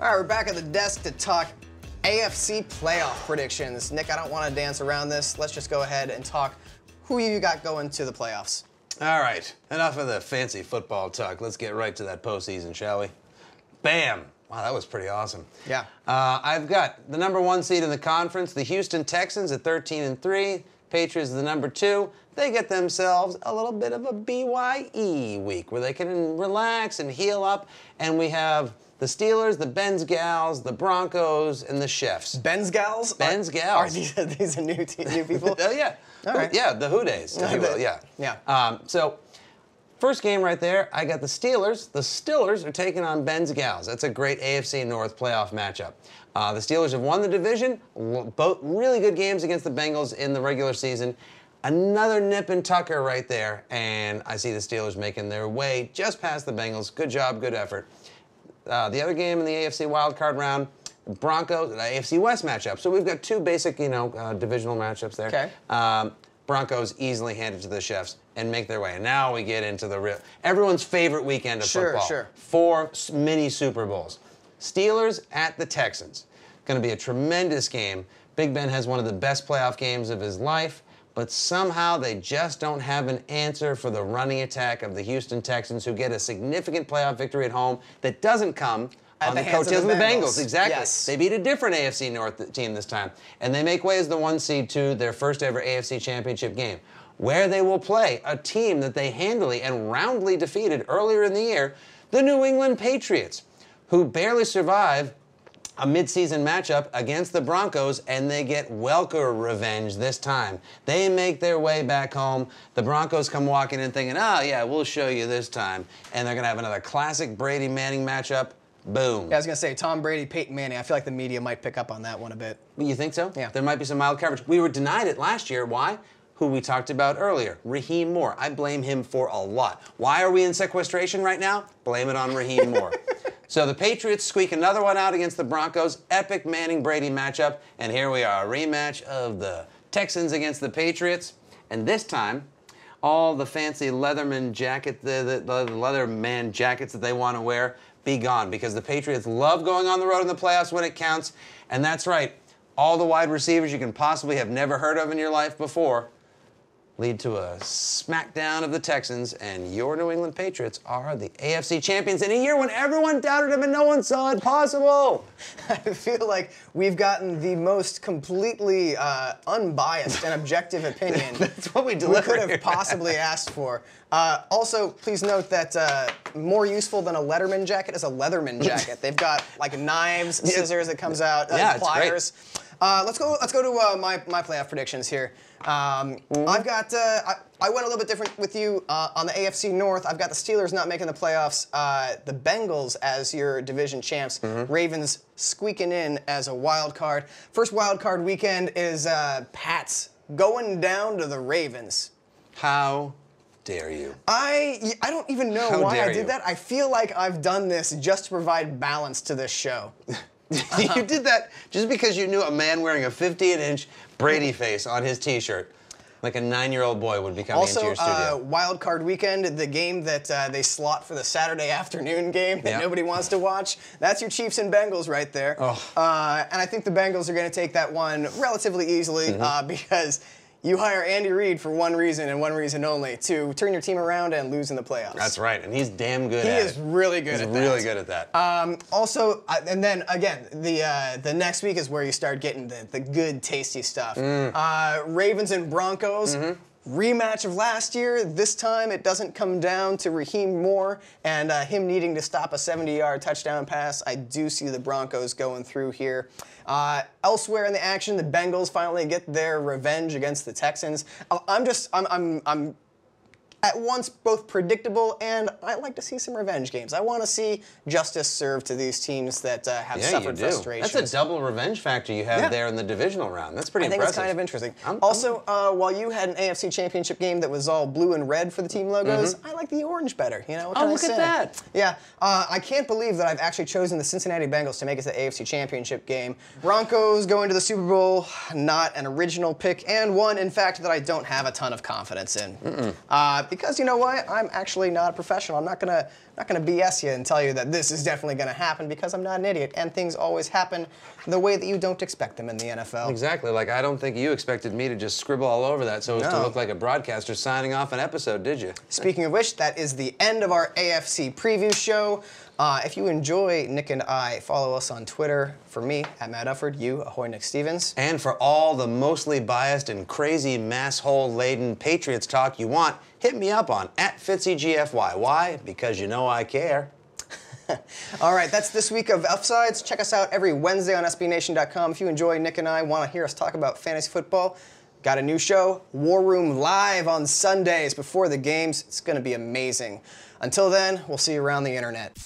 All right, we're back at the desk to talk AFC playoff predictions. Nick, I don't want to dance around this. Let's just go ahead and talk who you got going to the playoffs. All right, enough of the fancy football talk. Let's get right to that postseason, shall we? Bam! Wow, that was pretty awesome. Yeah. I've got the #1 seed in the conference, the Houston Texans at 13-3. Patriots the #2. They get themselves a little bit of a BYE week where they can relax and heal up. And we have the Steelers, the Bengals, the Broncos, and the Chefs. Bengals? Bengals. Are these are new people? Oh, yeah. All right. Yeah, the Who Days, if you will, yeah. Yeah. So, first game right there, I got the Steelers. The Steelers are taking on Bengals. That's a great AFC North playoff matchup. The Steelers have won the division, both really good games against the Bengals in the regular season. Another nip and tucker right there, and I see the Steelers making their way just past the Bengals. Good job, good effort. The other game in the AFC wildcard round, Broncos, AFC West matchup. So we've got two basic, divisional matchups there. Okay. Broncos easily hand it to the Chefs and make their way. And now we get into the real, everyone's favorite weekend of football. Sure. 4 mini Super Bowls. Steelers at the Texans. Going to be a tremendous game. Big Ben has one of the best playoff games of his life, but somehow they just don't have an answer for the running attack of the Houston Texans, who get a significant playoff victory at home that doesn't come on the coattails of the Bengals. Exactly. Yes. They beat a different AFC North team this time, and they make way as the 1 seed to their first ever AFC Championship game, where they will play a team that they handily and roundly defeated earlier in the year, the New England Patriots, who barely survive a midseason matchup against the Broncos, and they get Welker revenge this time. They make their way back home. The Broncos come walking in thinking, oh, yeah, we'll show you this time. And they're going to have another classic Brady-Manning matchup. Boom. Yeah, I was going to say, Tom Brady, Peyton Manning. I feel like the media might pick up on that one a bit. You think so? Yeah. There might be some mild coverage. We were denied it last year. Why? Who we talked about earlier, Raheem Moore. I blame him for a lot. Why are we in sequestration right now? Blame it on Raheem Moore. So the Patriots squeak another one out against the Broncos. Epic Manning-Brady matchup. And here we are, a rematch of the Texans against the Patriots. And this time, all the fancy Leatherman jacket, the Leatherman jackets that they want to wear, be gone. Because the Patriots love going on the road in the playoffs when it counts. And that's right, all the wide receivers you can possibly have never heard of in your life before lead to a smackdown of the Texans, and your New England Patriots are the AFC champions in a year when everyone doubted them and no one saw it possible. I feel like we've gotten the most completely unbiased and objective opinion That's what we delivered. We could have possibly asked for. Also, please note that more useful than a Letterman jacket is a Leatherman jacket. They've got like knives, scissors that comes out, pliers. Let's go to my playoff predictions here. I've got I went a little bit different with you on the AFC North. I've got the Steelers not making the playoffs, the Bengals as your division champs, Ravens squeaking in as a wild card. First wild card weekend is Pats going down to the Ravens. How dare you? I don't even know why I did that. I feel like I've done this just to provide balance to this show. You did that just because you knew a man wearing a 15-inch Brady face on his T-shirt, like a 9-year-old boy, would be coming into your studio. Also, wild card weekend, the game that they slot for the Saturday afternoon game that nobody wants to watch. That's your Chiefs and Bengals right there. Oh. And I think the Bengals are going to take that one relatively easily because you hire Andy Reid for one reason and one reason only, to turn your team around and lose in the playoffs. That's right, and he's damn good at it. He is really good at that. He's really good at that. Also, and then again, the next week is where you start getting the good, tasty stuff. Ravens and Broncos. Rematch of last year. This time it doesn't come down to Raheem Moore and him needing to stop a 70-yard touchdown pass. I do see the Broncos going through here. Elsewhere in the action, the Bengals finally get their revenge against the Texans. I'm at once both predictable and I like to see some revenge games. I want to see justice served to these teams that have suffered frustrations. That's a double revenge factor you have there in the divisional round. That's pretty impressive. I think it's kind of interesting. Also, while you had an AFC Championship game that was all blue and red for the team logos, I like the orange better. You know, what can I say? Look at that. Yeah, I can't believe that I've actually chosen the Cincinnati Bengals to make it to the AFC Championship game. Broncos going to the Super Bowl, not an original pick, and one, in fact, that I don't have a ton of confidence in. Because you know what? I'm actually not a professional. I'm not gonna BS you and tell you that this is definitely gonna happen because I'm not an idiot, and things always happen the way that you don't expect them in the NFL. Exactly. Like, I don't think you expected me to just scribble all over that so as to No. look like a broadcaster signing off an episode, did you? Speaking of which, that is the end of our AFC preview show. If you enjoy Nick and I, follow us on Twitter. For me, at Matt Ufford, you, Ahoy Nick Stevens. And for all the mostly biased and crazy masshole-laden Patriots talk you want, hit me up on @FitzyGFY. Why? Because you know I care. All right, that's this week of Uffsides. Check us out every Wednesday on SBNation.com. If you enjoy Nick and I, want to hear us talk about fantasy football, got a new show, War Room Live on Sundays before the games. It's going to be amazing. Until then, we'll see you around the internet.